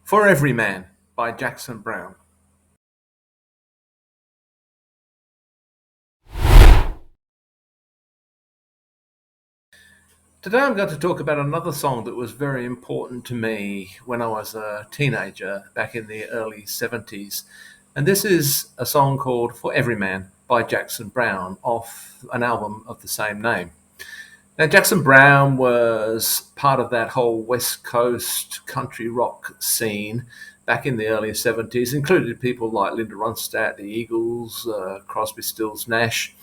For Everyman by Jackson Browne. Today I'm going to talk about another song that was very important to me when I was a teenager back in the early 70s. And this is a song called For Everyman by Jackson Browne off an album of the same name. Now, Jackson Browne was part of that whole West Coast country rock scene back in the early 70s, included people like Linda Ronstadt, the Eagles, Crosby, Stills, Nash.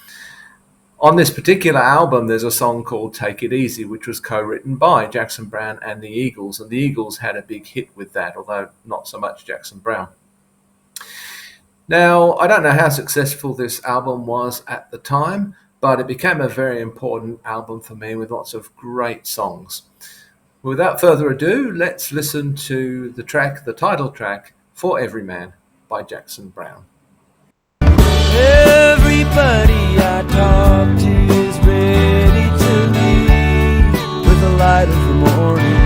On this particular album, there's a song called Take It Easy, which was co-written by Jackson Browne and the Eagles. And the Eagles had a big hit with that, although not so much Jackson Browne. Now, I don't know how successful this album was at the time, but it became a very important album for me with lots of great songs. Without further ado, let's listen to the track, the title track, For Everyman by Jackson Browne. Everybody I talk to is ready to leave with the light of the morning.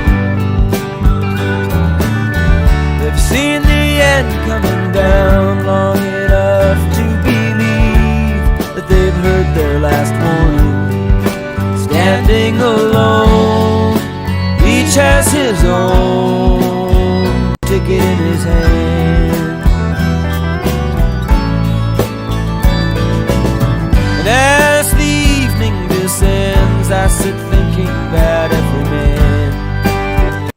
They've seen the end coming down long enough to believe that they've heard their last warning. Standing alone, each has his own ticket in his hand. And as the evening descends, I sit thinking about every man.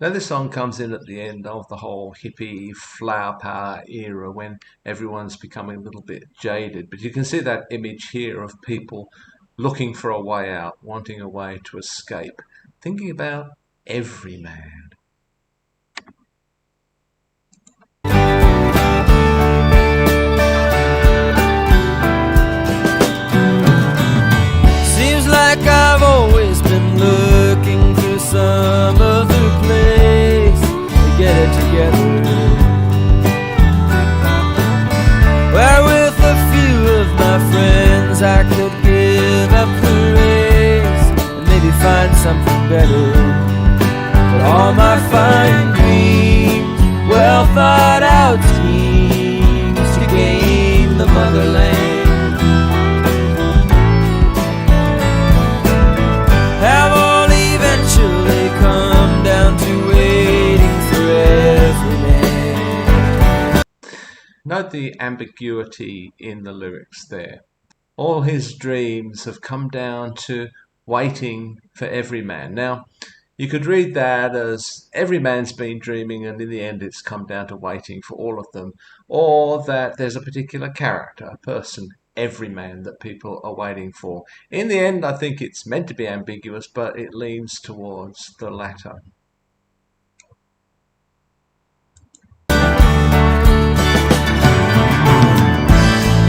Now this song comes in at the end of the whole hippie flower power era when everyone's becoming a little bit jaded. But you can see that image here of people looking for a way out, wanting a way to escape, thinking about every man. Like I've always been looking for some other place to get it together, where with a few of my friends I could give up the race and maybe find something better. But all my fine dreams, well thought out schemes to gain the motherland have all eventually come down to waiting for every man. Note the ambiguity in the lyrics there. All his dreams have come down to waiting for every man. Now, you could read that as every man's been dreaming and in the end it's come down to waiting for all of them, or that there's a particular character, a person, every man that people are waiting for. In the end, I think it's meant to be ambiguous, but it leans towards the latter.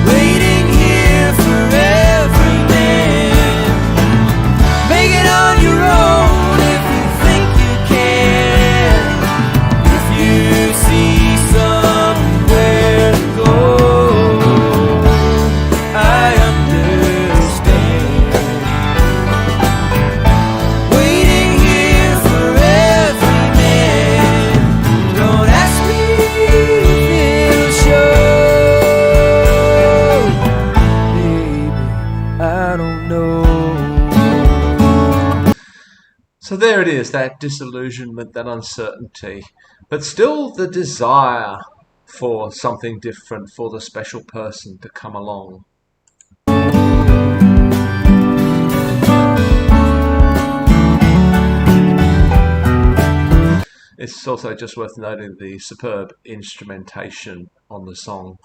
Waiting here for every man. Make it on your own if you think you can. If you see somewhere to go, I understand. Waiting here for every man. Don't ask me if it'll show. Baby, I don't know. So there it is, that disillusionment, that uncertainty, but still the desire for something different, for the special person to come along. It's also just worth noting the superb instrumentation on the song.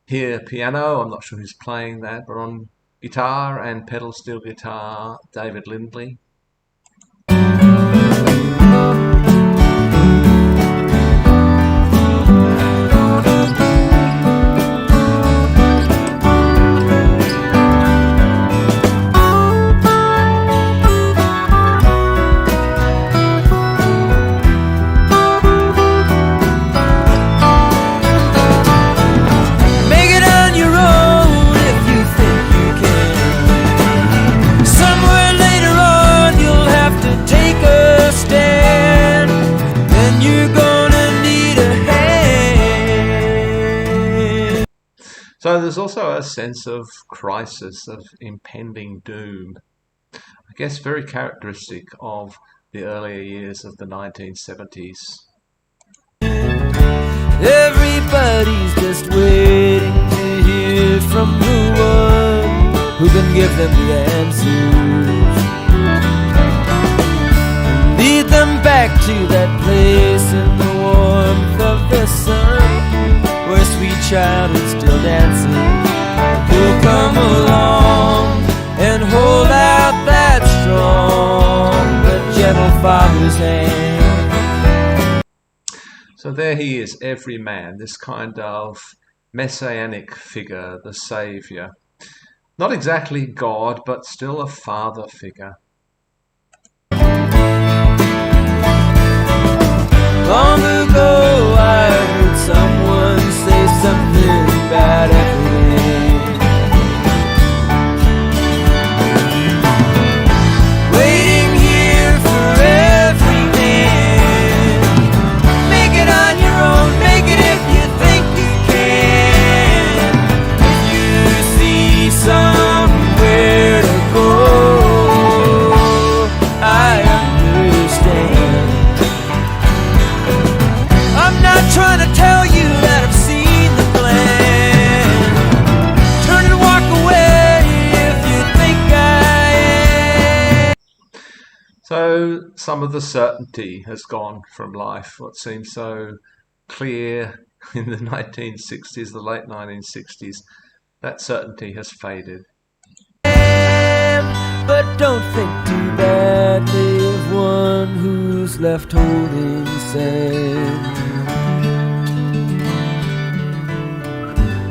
Here, piano, I'm not sure who's playing that, but on guitar and pedal steel guitar, David Lindley. Make it on your own if you think you can. Somewhere later on So there's also a sense of crisis, of impending doom. I guess very characteristic of the earlier years of the 1970s. Everybody's just waiting to hear from the one who can give them the answers, lead them back to that place in the warmth of the sun, where sweet child is still dancing. Who'll come along and hold out that strong but gentle father's hand. So there he is, Everyman, this kind of messianic figure, the saviour. Not exactly God, but still a father figure. Long ago I heard someone say something about Everyman, waiting here for every man. Make it on your own, make it if you think you can. If you see somewhere to go, I understand. I'm not trying to tell you that I've seen the plan. Turn and walk away if you think I am. So some of the certainty has gone from life. What seemed so clear in the 1960s, the late 1960s, that certainty has faded. But don't think too badly of one who's left holding sand.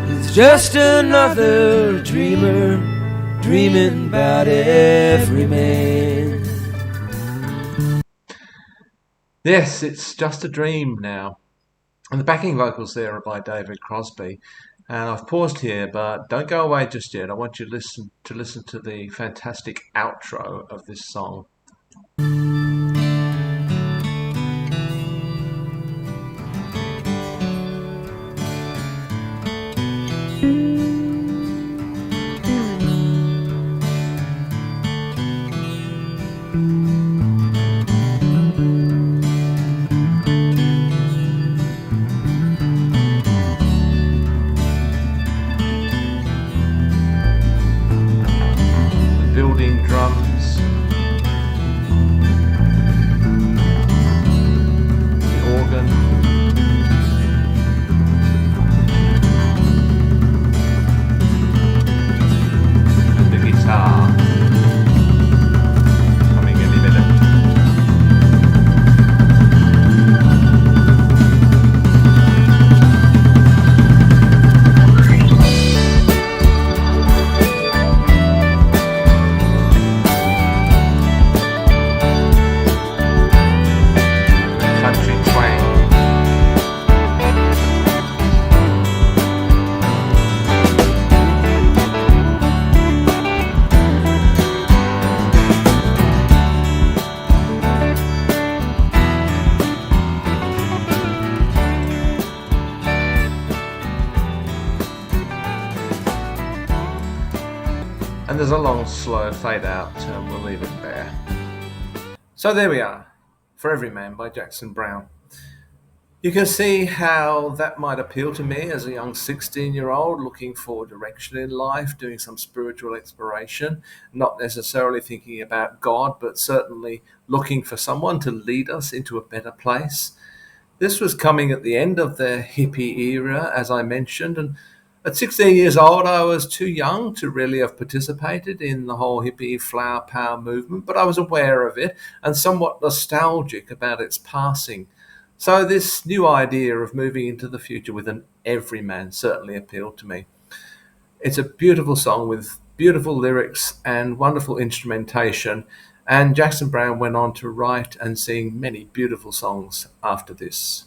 He's just another dreamer, dreaming about every man. Yes, it's just a dream now. And the backing vocals there are by David Crosby. And I've paused here, but don't go away just yet. I want you to listen to the fantastic outro of this song. Building drums, the organ, and the guitar. Coming any minute. Country twang. And there's a long, slow fade out, and we'll leave it there. So there we are, For Everyman by Jackson Browne. You can see how that might appeal to me as a young 16-year-old looking for direction in life, doing some spiritual exploration, not necessarily thinking about God, but certainly looking for someone to lead us into a better place. This was coming at the end of the hippie era, as I mentioned, and at 16 years old, I was too young to really have participated in the whole hippie flower power movement, but I was aware of it and somewhat nostalgic about its passing. So this new idea of moving into the future with an everyman certainly appealed to me. It's a beautiful song with beautiful lyrics and wonderful instrumentation, and Jackson Browne went on to write and sing many beautiful songs after this.